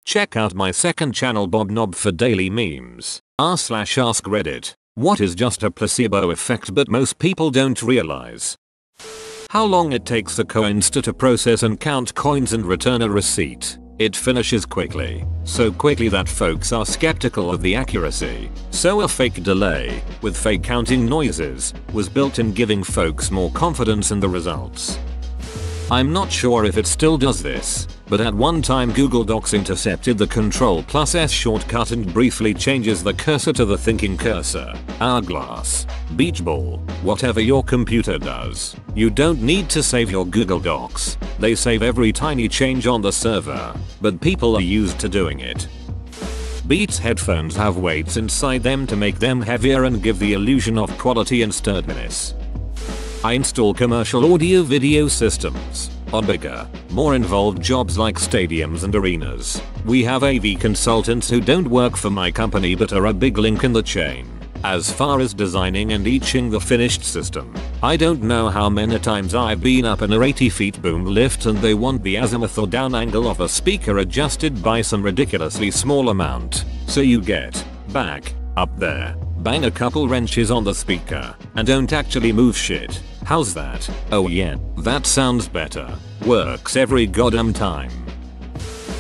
Check out my second channel Bob Knob for daily memes. r/ask Reddit. What is just a placebo effect but most people don't realize? How long it takes a coinster to process and count coins and return a receipt. It finishes quickly. So quickly that folks are skeptical of the accuracy. So a fake delay, with fake counting noises, was built in giving folks more confidence in the results. I'm not sure if it still does this, but at one time Google Docs intercepted the Ctrl+S shortcut and briefly changes the cursor to the thinking cursor, hourglass, beach ball, whatever your computer does. You don't need to save your Google Docs, they save every tiny change on the server, but people are used to doing it. Beats headphones have weights inside them to make them heavier and give the illusion of quality and sturdiness. I install commercial audio video systems on bigger, more involved jobs like stadiums and arenas. We have AV consultants who don't work for my company but are a big link in the chain. As far as designing and etching the finished system, I don't know how many times I've been up in a 80 feet boom lift and they want the azimuth or down angle of a speaker adjusted by some ridiculously small amount. So you get back up there, bang a couple wrenches on the speaker, and don't actually move shit. How's that? Oh yeah, that sounds better. Works every goddamn time.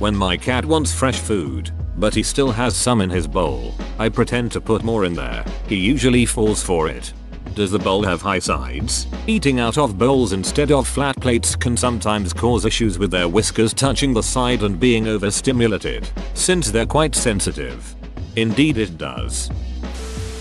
When my cat wants fresh food, but he still has some in his bowl, I pretend to put more in there. He usually falls for it. Does the bowl have high sides? Eating out of bowls instead of flat plates can sometimes cause issues with their whiskers touching the side and being overstimulated, since they're quite sensitive. Indeed it does.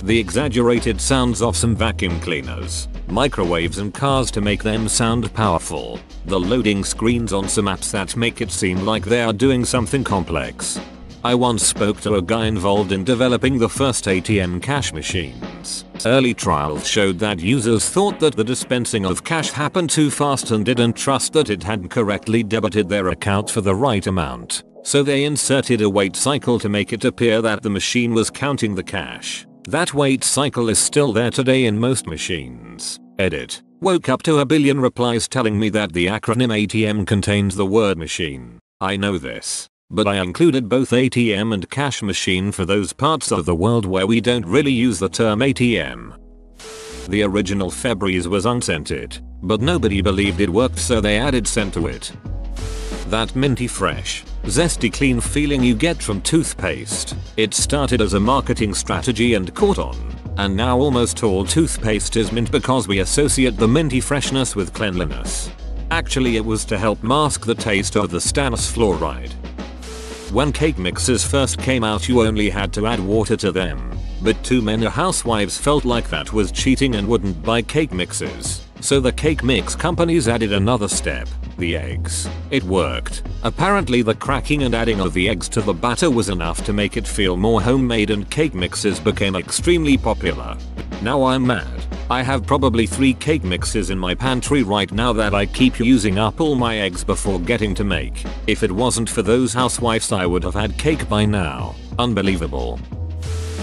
The exaggerated sounds of some vacuum cleaners, microwaves and cars to make them sound powerful. The loading screens on some apps that make it seem like they are doing something complex. I once spoke to a guy involved in developing the first ATM cash machines. Early trials showed that users thought that the dispensing of cash happened too fast and didn't trust that it had correctly debited their account for the right amount. So they inserted a wait cycle to make it appear that the machine was counting the cash. That wait cycle is still there today in most machines. Edit. Woke up to a billion replies telling me that the acronym ATM contains the word machine. I know this, but I included both ATM and cash machine for those parts of the world where we don't really use the term ATM. The original Febreze was unscented, but nobody believed it worked so they added scent to it. That minty fresh, zesty clean feeling you get from toothpaste. It started as a marketing strategy and caught on, and now almost all toothpaste is mint because we associate the minty freshness with cleanliness. Actually it was to help mask the taste of the stannous fluoride. When cake mixes first came out you only had to add water to them, but too many housewives felt like that was cheating and wouldn't buy cake mixes. So the cake mix companies added another step, the eggs. It worked. Apparently the cracking and adding of the eggs to the batter was enough to make it feel more homemade and cake mixes became extremely popular. Now I'm mad. I have probably 3 cake mixes in my pantry right now that I keep using up all my eggs before getting to make. If it wasn't for those housewives I would have had cake by now. Unbelievable.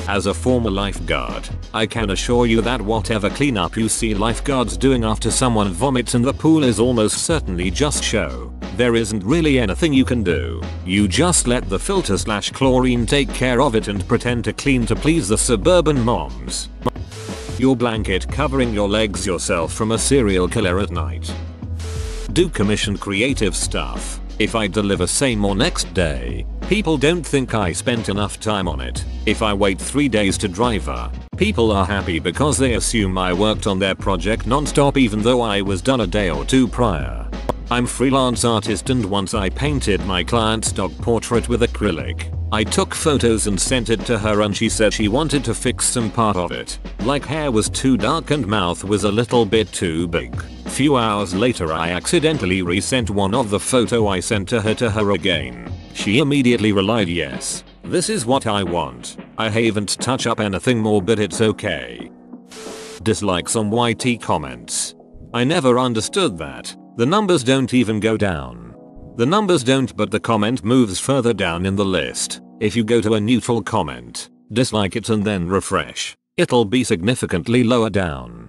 As a former lifeguard, I can assure you that whatever cleanup you see lifeguards doing after someone vomits in the pool is almost certainly just show. There isn't really anything you can do. You just let the filter/chlorine take care of it and pretend to clean to please the suburban moms. Your blanket covering your legs yourself from a serial killer at night. Do commission creative stuff. If I deliver same or next day, people don't think I spent enough time on it. If I wait 3 days to deliver, people are happy because they assume I worked on their project non-stop even though I was done a day or 2 prior. I'm freelance artist and once I painted my client's dog portrait with acrylic. I took photos and sent it to her and she said she wanted to fix some part of it. Like hair was too dark and mouth was a little bit too big. Few hours later I accidentally resent one of the photo I sent to her again. She immediately replied yes, this is what I want. I haven't touched up anything more but it's okay. Dislikes on YT comments. I never understood that. The numbers don't even go down. The numbers don't but the comment moves further down in the list. If you go to a neutral comment, dislike it and then refresh, it'll be significantly lower down.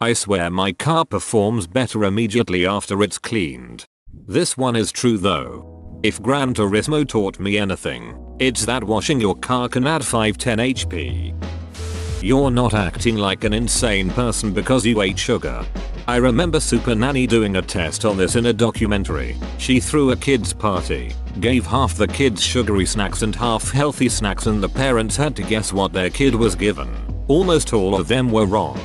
I swear my car performs better immediately after it's cleaned. This one is true though. If Gran Turismo taught me anything, it's that washing your car can add 5-10 HP. You're not acting like an insane person because you ate sugar. I remember Super Nanny doing a test on this in a documentary. She threw a kids party, gave half the kids sugary snacks and half healthy snacks, and the parents had to guess what their kid was given. Almost all of them were wrong.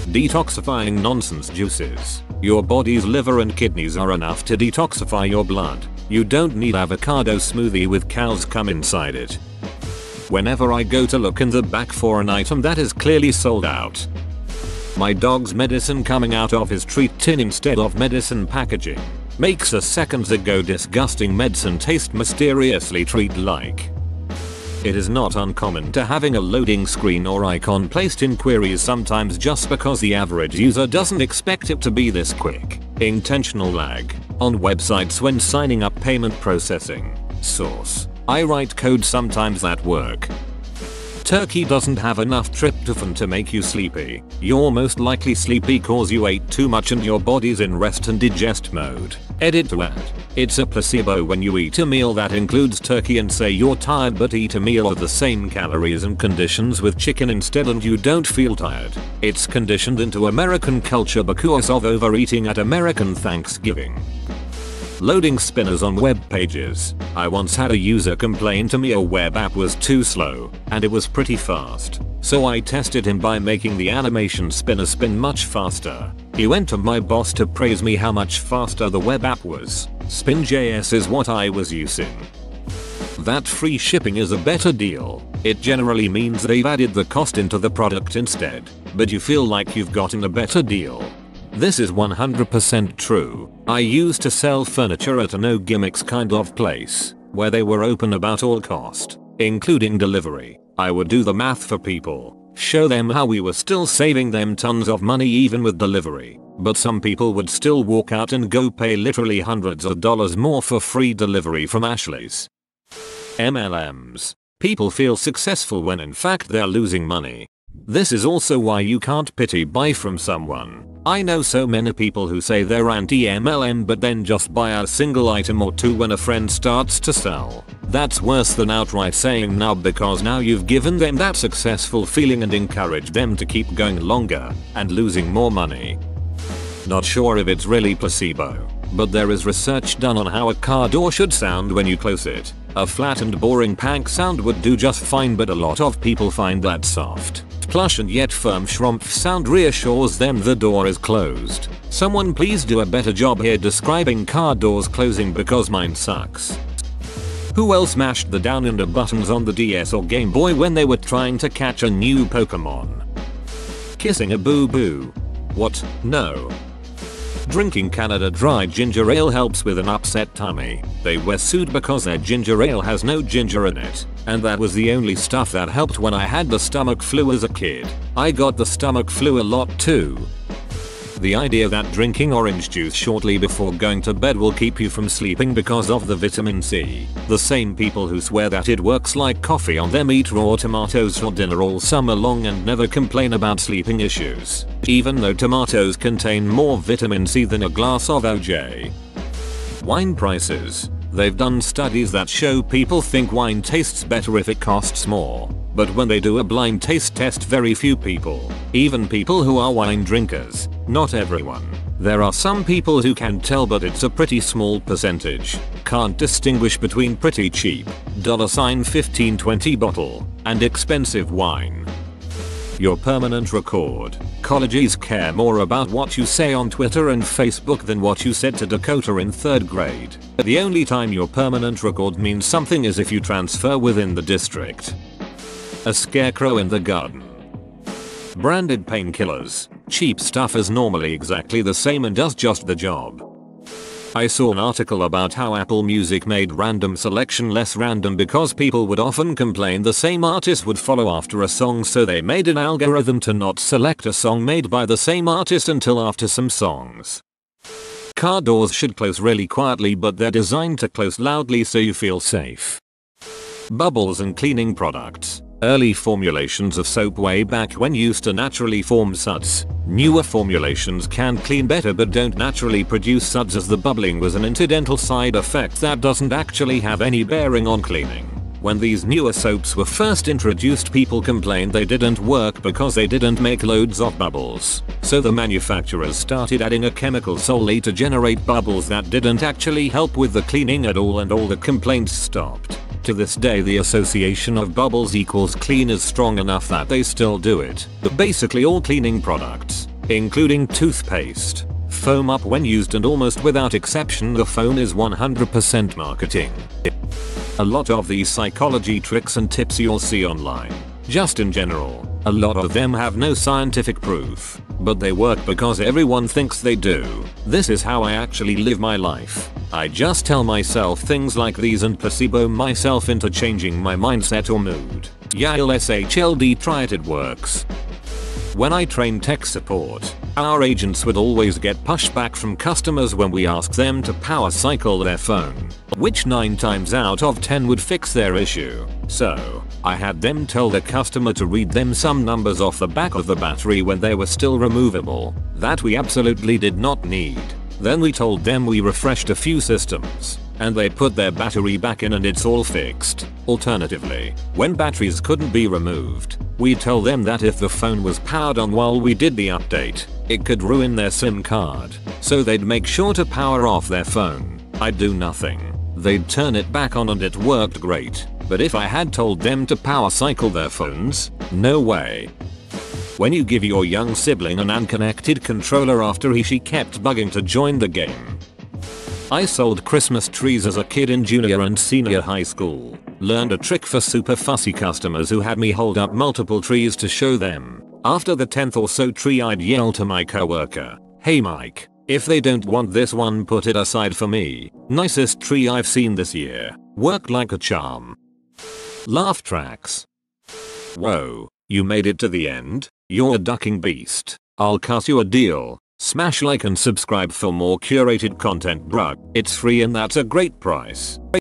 Detoxifying nonsense juices. Your body's liver and kidneys are enough to detoxify your blood. You don't need avocado smoothie with cows cum inside it. Whenever I go to look in the back for an item that is clearly sold out. My dog's medicine coming out of his treat tin instead of medicine packaging makes a seconds ago disgusting medicine taste mysteriously treat-like. It is not uncommon to having a loading screen or icon placed in queries sometimes just because the average user doesn't expect it to be this quick. Intentional lag on websites when signing up payment processing. Source: I write code sometimes at work. Turkey doesn't have enough tryptophan to make you sleepy. You're most likely sleepy cause you ate too much and your body's in rest and digest mode. Edit to add. It's a placebo when you eat a meal that includes turkey and say you're tired but eat a meal of the same calories and conditions with chicken instead and you don't feel tired. It's conditioned into American culture because of overeating at American Thanksgiving. Loading spinners on web pages. I once had a user complain to me a web app was too slow, and it was pretty fast. So I tested him by making the animation spinner spin much faster. He went to my boss to praise me how much faster the web app was. Spin.js is what I was using. That free shipping is a better deal. It generally means they've added the cost into the product instead, but you feel like you've gotten a better deal. This is 100% true. I used to sell furniture at a no gimmicks kind of place, where they were open about all cost, including delivery. I would do the math for people, show them how we were still saving them tons of money even with delivery, but some people would still walk out and go pay literally hundreds of dollars more for free delivery from Ashley's. MLMs. People feel successful when in fact they're losing money. This is also why you can't pity buy from someone. I know so many people who say they're anti-MLM but then just buy a single item or two when a friend starts to sell. That's worse than outright saying no because now you've given them that successful feeling and encouraged them to keep going longer and losing more money. Not sure if it's really placebo, but there is research done on how a car door should sound when you close it. A flat and boring pank sound would do just fine, but a lot of people find that soft, plush and yet firm shrumpf sound reassures them the door is closed. Someone please do a better job here describing car doors closing because mine sucks. Who else mashed the down under buttons on the DS or Game Boy when they were trying to catch a new Pokemon? Kissing a boo-boo. What? No. Drinking Canada Dry ginger ale helps with an upset tummy. They were sued because their ginger ale has no ginger in it. And that was the only stuff that helped when I had the stomach flu as a kid. I got the stomach flu a lot too. The idea that drinking orange juice shortly before going to bed will keep you from sleeping because of the vitamin C. The same people who swear that it works like coffee on them eat raw tomatoes for dinner all summer long and never complain about sleeping issues, even though tomatoes contain more vitamin C than a glass of OJ. Wine prices. They've done studies that show people think wine tastes better if it costs more. But when they do a blind taste test, very few people, even people who are wine drinkers, not everyone. There are some people who can tell, but it's a pretty small percentage. Can't distinguish between pretty cheap $15-20 bottle and expensive wine. Your permanent record. Colleges care more about what you say on Twitter and Facebook than what you said to Dakota in 3rd grade. The only time your permanent record means something is if you transfer within the district. A scarecrow in the garden. Branded painkillers. Cheap stuff is normally exactly the same and does just the job. I saw an article about how Apple Music made random selection less random because people would often complain the same artist would follow after a song, so they made an algorithm to not select a song made by the same artist until after some songs. Car doors should close really quietly, but they're designed to close loudly so you feel safe. Bubbles and cleaning products. Early formulations of soap way back when used to naturally form suds. Newer formulations can clean better but don't naturally produce suds, as the bubbling was an incidental side effect that doesn't actually have any bearing on cleaning. When these newer soaps were first introduced, people complained they didn't work because they didn't make loads of bubbles. So the manufacturers started adding a chemical solely to generate bubbles that didn't actually help with the cleaning at all, and all the complaints stopped. To this day, the association of bubbles equals clean is strong enough that they still do it. But basically all cleaning products, including toothpaste, foam up when used, and almost without exception the foam is 100% marketing. A lot of these psychology tricks and tips you'll see online, just in general, a lot of them have no scientific proof, but they work because everyone thinks they do. This is how I actually live my life. I just tell myself things like these and placebo myself into changing my mindset or mood. YLSHLD, try it works. When I train tech support, our agents would always get pushback from customers when we asked them to power cycle their phone, which 9 times out of 10 would fix their issue. So, I had them tell the customer to read them some numbers off the back of the battery when they were still removable, that we absolutely did not need. Then we told them we refreshed a few systems, and they put their battery back in and it's all fixed. Alternatively, when batteries couldn't be removed, we'd tell them that if the phone was powered on while we did the update, it could ruin their SIM card, so they'd make sure to power off their phone. I'd do nothing. They'd turn it back on and it worked great. But if I had told them to power cycle their phones, no way. When you give your young sibling an unconnected controller after he/she kept bugging to join the game. I sold Christmas trees as a kid in junior and senior high school. Learned a trick for super fussy customers who had me hold up multiple trees to show them. After the 10th or so tree, I'd yell to my coworker, "Hey Mike, if they don't want this one, put it aside for me. Nicest tree I've seen this year." Worked like a charm. Laugh tracks. Whoa, you made it to the end? You're a ducking beast. I'll cut you a deal. Smash like and subscribe for more curated content, bruh. It's free and that's a great price.